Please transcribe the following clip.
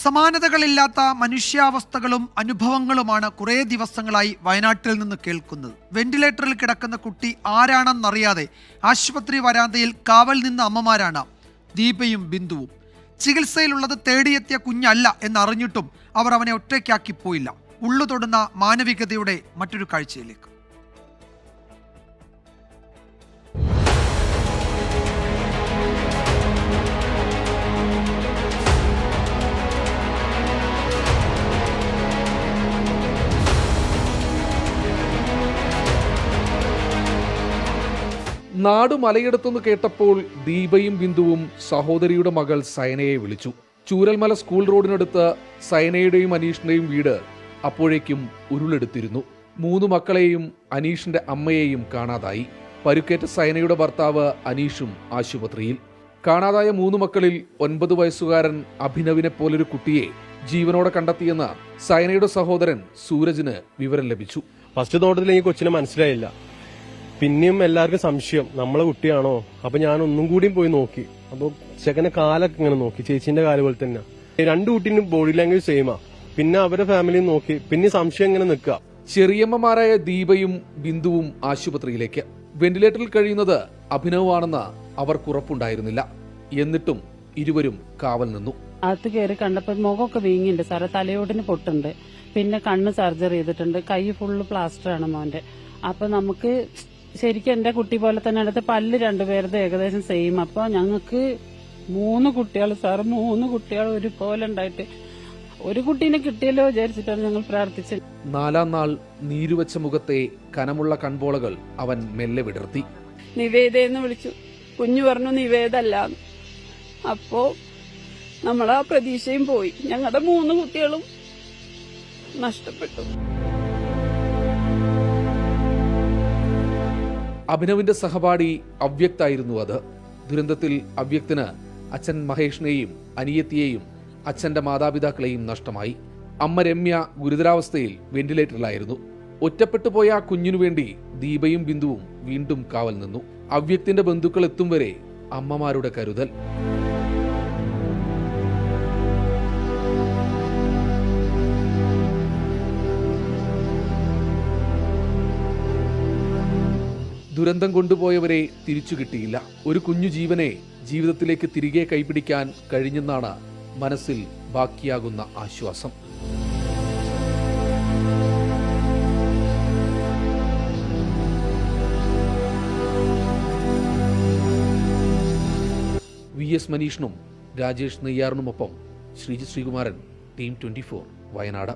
സമാനതകളില്ലാത്ത മനുഷ്യാവസ്ഥകളും അനുഭവങ്ങളുമാണ് കുറേ ദിവസങ്ങളായി വയനാട്ടിൽ നിന്ന് കേൾക്കുന്നത്. വെന്റിലേറ്ററിൽ കിടക്കുന്ന കുട്ടി ആരാണെന്നറിയാതെ ആശുപത്രി വരാന്തയിൽ കാവൽ നിന്ന അമ്മമാരാണ് ദീപയും ബിന്ദുവും. ചികിത്സയിലുള്ളത് തേടിയെത്തിയ കുഞ്ഞല്ല എന്നറിഞ്ഞിട്ടും അവർ അവനെ ഒറ്റയ്ക്കാക്കി പോയില്ല. ഉള്ളു തൊടുന്ന മാനവികതയുടെ മറ്റൊരു കാഴ്ചയിലേക്ക്. നാട് മലയിടത്തുനിന്ന് കേട്ടപ്പോൾ ദീപയും ബിന്ദുവും സഹോദരിയുടെ മകൾ സയനയെ വിളിച്ചു. ചൂരൽമല സ്കൂൾ റോഡിനടുത്ത് സയനയുടെയും അനീഷിന്റെയും വീട് അപ്പോഴേക്കും ഉരുളെടുത്തിരുന്നു. 3 മക്കളെയും അനീഷിന്റെ അമ്മയെയും കാണാതായി. പരുക്കേറ്റ സയനയുടെ ഭർത്താവ് അനീഷും ആശുപത്രിയിൽ. കാണാതായ 3 മക്കളിൽ 9 വയസ്സുകാരൻ അഭിനവിനെ പോലൊരു കുട്ടിയെ ജീവനോടെ കണ്ടെത്തിയെന്ന് സയനയുടെ സഹോദരൻ സൂരജിന് വിവരം ലഭിച്ചു. ഫസ്റ്റ് നോട്ടത്തിൽ എനിക്ക് കൊച്ചിനെ മനസ്സിലായില്ല. പിന്നെയും എല്ലാവർക്കും സംശയം നമ്മളെ കുട്ടിയാണോ. അപ്പൊ ഞാൻ ഒന്നും കൂടിയും പോയി നോക്കി. അപ്പൊ ചെക്കനെ കാലൊക്കെ ഇങ്ങനെ നോക്കി, ചേച്ചിന്റെ കാല് പോലെ തന്നെ. 2 കുട്ടീനും ബോഡി ലാംഗ്വേജ് സെയിമാ. പിന്നെ അവരുടെ ഫാമിലിയും നോക്കി, പിന്നെ സംശയം ഇങ്ങനെ നിൽക്കുക. ചെറിയമ്മമാരായ ദീപയും ബിന്ദുവും ആശുപത്രിയിലേക്ക്. വെന്റിലേറ്ററിൽ കഴിയുന്നത് അഭിനവാണെന്ന് അവർക്ക് ഉറപ്പുണ്ടായിരുന്നില്ല. എന്നിട്ടും ഇരുവരും കാവൽ നിന്നു. അകത്ത് കയറി കണ്ടപ്പോൾ മുഖമൊക്കെ വീങ്ങിണ്ട് സാറേ, തലയോടിന് പൊട്ടുണ്ട്, പിന്നെ കണ്ണ് സർജറി ചെയ്തിട്ടുണ്ട്, കൈ ഫുള്ള് പ്ലാസ്റ്ററാണ് മോന്റെ. അപ്പൊ നമുക്ക് ശരിക്കും എന്റെ കുട്ടി പോലെ തന്നെ അടുത്ത് പല്ല് 2 പേരുടെ ഏകദേശം സെയിം. അപ്പൊ ഞങ്ങൾക്ക് 3 കുട്ടികൾ സാറ്, 3 കുട്ടികൾ ഒരുപോലെ ഉണ്ടായിട്ട് ഒരു കുട്ടീനെ കിട്ടിയല്ലോ വിചാരിച്ചിട്ടാണ് ഞങ്ങൾ പ്രാർത്ഥിച്ചത്. 4-ാം നാൾ നീരുവച്ച മുഖത്തെ കനമുള്ള കൺപോളകൾ അവൻ മെല്ലെ വിടർത്തി. നിവേദയെന്ന് വിളിച്ചു. കുഞ്ഞു പറഞ്ഞു നിവേദല്ല. അപ്പോ നമ്മളാ പ്രതീക്ഷയും പോയി. ഞങ്ങളുടെ 3 കുട്ടികളും നഷ്ടപ്പെട്ടു. അഭിനവിന്റെ സഹപാഠി അവ്യക്തായിരുന്നു അത്. ദുരന്തത്തിൽ അവ്യക്തിന് അച്ഛൻ മഹേഷിനെയും അനിയത്തിയെയും അച്ഛന്റെ മാതാപിതാക്കളെയും നഷ്ടമായി. അമ്മ രമ്യ ഗുരുതരാവസ്ഥയിൽ വെന്റിലേറ്ററിലായിരുന്നു. ഒറ്റപ്പെട്ടുപോയ ആ കുഞ്ഞിനു വേണ്ടി ദീപയും ബിന്ദുവും വീണ്ടും കാവൽ നിന്നു. അവ്യക്തിന്റെ ബന്ധുക്കൾ എത്തും വരെ അമ്മമാരുടെ കരുതൽ. ദുരന്തം കൊണ്ടുപോയവരെ തിരിച്ചു കിട്ടിയില്ല. ഒരു കുഞ്ഞു ജീവനെ ജീവിതത്തിലേക്ക് തിരികെ കൈപിടിക്കാൻ കഴിഞ്ഞെന്നാണ് മനസ്സിൽ ബാക്കിയാകുന്ന ആശ്വാസം. VS മനീഷിനും രാജേഷ് നെയ്യാറിനുമൊപ്പം ശ്രീജിത് ശ്രീകുമാരൻ, ടീം 24 വയനാട്.